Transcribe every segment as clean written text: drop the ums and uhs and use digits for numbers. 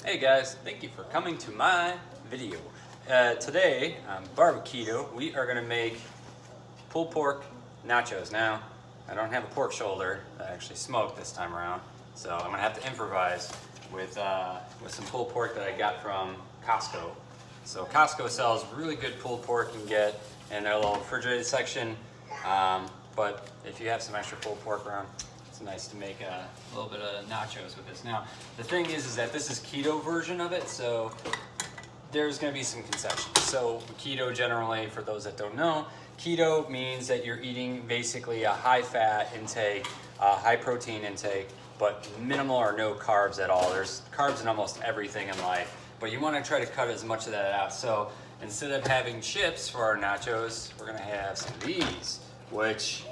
Hey guys, thank you for coming to my video. Today on Bar-B-Keto, we are gonna make pulled pork nachos. Now, I don't have a pork shoulder that I actually smoked this time around, so I'm gonna have to improvise with some pulled pork that I got from Costco. So Costco sells really good pulled pork you can get in their little refrigerated section, but if you have some extra pulled pork around, it's nice to make a little bit of nachos with this. Now, the thing is that this is keto version of it, so there's gonna be some concessions. So keto generally, for those that don't know, keto means that you're eating basically a high fat intake, high protein intake, but minimal or no carbs at all. There's carbs in almost everything in life, but you wanna try to cut as much of that out. So instead of having chips for our nachos, we're gonna have some of these, which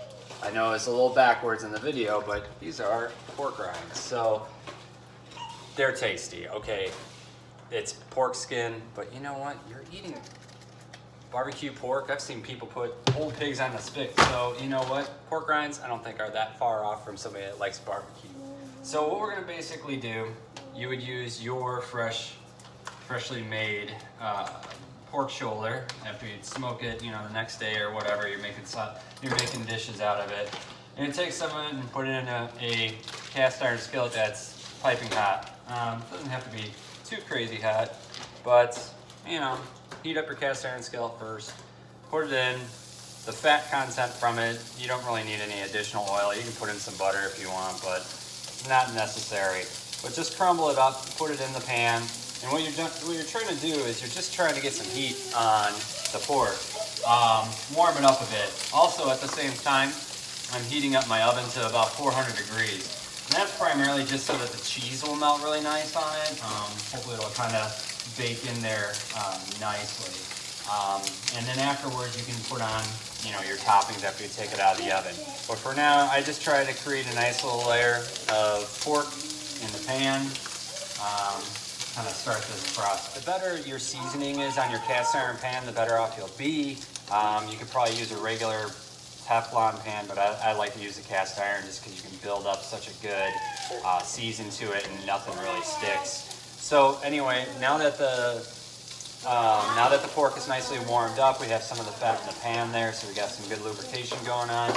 I know it's a little backwards in the video, but these are pork rinds. So they're tasty, okay? It's pork skin, but you know what? You're eating barbecue pork. I've seen people put whole pigs on the spit. So you know what? Pork rinds, I don't think are that far off from somebody that likes barbecue. So what we're gonna basically do, you would use your freshly made pork shoulder after you smoke it, you know, the next day or whatever. You're making dishes out of it. You're gonna take some of it and put it in a cast iron skillet that's piping hot. It doesn't have to be too crazy hot, but you know, heat up your cast iron skillet first. Put it in. The fat content from it, you don't really need any additional oil. You can put in some butter if you want, but not necessary. But just crumble it up, put it in the pan. And what you're trying to do is you're just trying to get some heat on the pork, warm it up a bit. Also, at the same time, I'm heating up my oven to about 400 degrees. And that's primarily just so that the cheese will melt really nice on it. Hopefully it'll kind of bake in there nicely. And then afterwards you can put on, you know, your toppings after you take it out of the oven. But for now, I just try to create a nice little layer of pork in the pan. Kind of start this process. The better your seasoning is on your cast iron pan, the better off you'll be. You could probably use a regular Teflon pan, but I like to use the cast iron just because you can build up such a good season to it and nothing really sticks. So anyway, now that the pork is nicely warmed up, we have some of the fat in the pan there, so we got some good lubrication going on.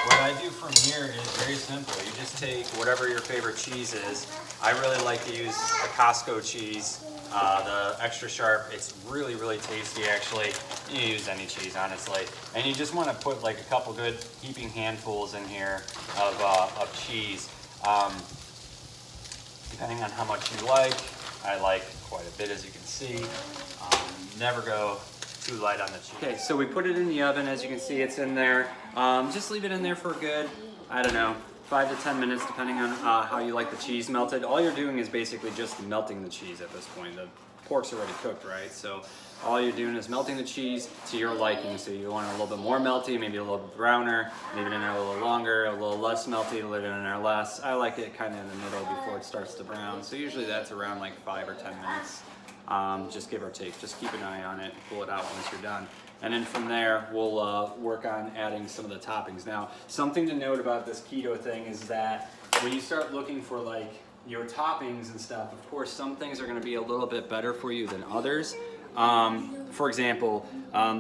What I do from here is very simple. You just take whatever your favorite cheese is. I really like to use the Costco cheese, the extra sharp. It's really, really tasty actually. You can use any cheese, honestly. And you just want to put like a couple good heaping handfuls in here of cheese. Depending on how much you like. I like quite a bit, as you can see. Never go too light on the cheese. Okay, so we put it in the oven. As you can see, it's in there. Just leave it in there for a good, I don't know, 5 to 10 minutes, depending on how you like the cheese melted. All you're doing is basically just melting the cheese at this point. The pork's already cooked, right? So all you're doing is melting the cheese to your liking. So you want it a little bit more melty, maybe a little bit browner, leave it in there a little longer, a little less melty, leave it in there less. I like it kind of in the middle before it starts to brown. So usually that's around like 5 or 10 minutes. Just give or take. Just keep an eye on it, pull it out once you're done. And then from there, we'll work on adding some of the toppings. Now, something to note about this keto thing is that when you start looking for like your toppings and stuff, of course, some things are gonna be a little bit better for you than others. For example,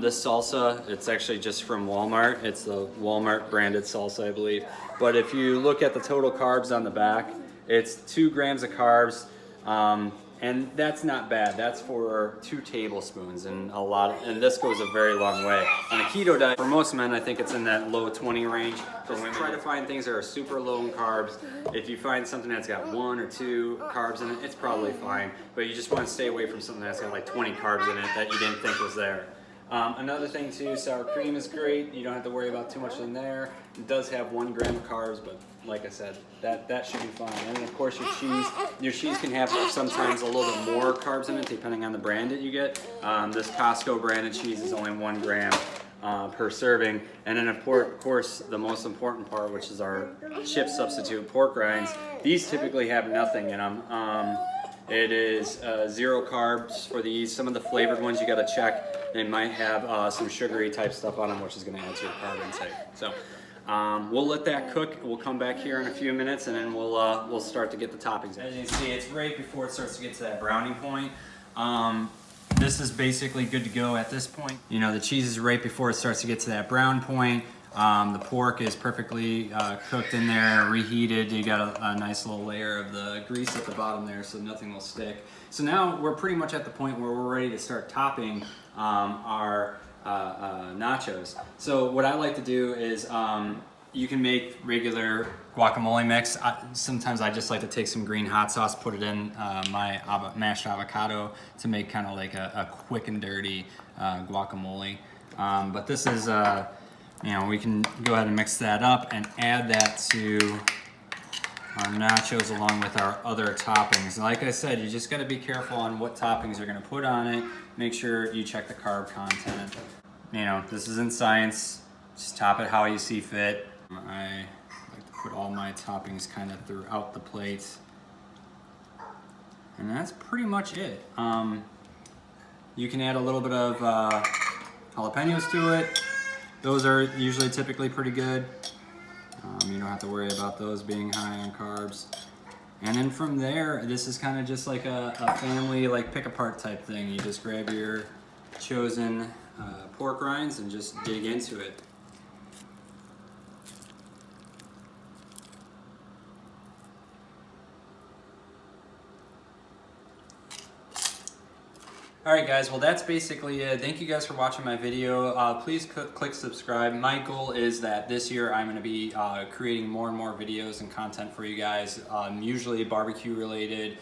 this salsa, it's actually just from Walmart. It's the Walmart branded salsa, I believe. But if you look at the total carbs on the back, it's 2 grams of carbs. And that's not bad. That's for 2 tablespoons, and this goes a very long way. On a keto diet, for most men, I think it's in that low 20 range. For women, try to find things that are super low in carbs. If you find something that's got 1 or 2 carbs in it, it's probably fine. But you just want to stay away from something that's got like 20 carbs in it that you didn't think was there. Another thing too, sour cream is great. You don't have to worry about too much in there. It does have 1 gram of carbs, but like I said, that should be fine. And then of course your cheese can have sometimes a little bit more carbs in it depending on the brand that you get. This Costco branded cheese is only 1 gram per serving. And then of course the most important part, which is our chip substitute pork rinds. These typically have nothing in them. It is 0 carbs for these. Some of the flavored ones you gotta check. They might have some sugary type stuff on them, which is gonna add to your carb intake. So We'll let that cook. We'll come back here in a few minutes, and then we'll start to get the toppings in. As you can see, it's right before it starts to get to that browning point. This is basically good to go at this point. You know, the cheese is right before it starts to get to that brown point. The pork is perfectly cooked in there, reheated. You got a nice little layer of the grease at the bottom there, so nothing will stick. So now we're pretty much at the point where we're ready to start topping our nachos. So what I like to do is you can make regular guacamole mix. Sometimes I just like to take some green hot sauce, put it in my mashed avocado to make kind of like a quick and dirty guacamole. But this is, you know, we can go ahead and mix that up and add that to our nachos along with our other toppings. And like I said, you just got to be careful on what toppings you're going to put on it. Make sure you check the carb content. You know, this isn't science. Just top it how you see fit. I like to put all my toppings kind of throughout the plate. And that's pretty much it. You can add a little bit of jalapenos to it. Those are usually typically pretty good. You don't have to worry about those being high on carbs. And then from there, this is kind of just like a family like pick apart type thing. You just grab your chosen pork rinds and just dig into it. Alright guys, well that's basically it. Thank you guys for watching my video. Please click subscribe. My goal is that this year I'm going to be creating more and more videos and content for you guys. Usually barbecue related,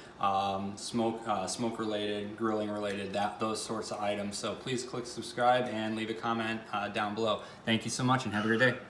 smoke related, grilling related, those sorts of items. So please click subscribe and leave a comment down below. Thank you so much and have a great day.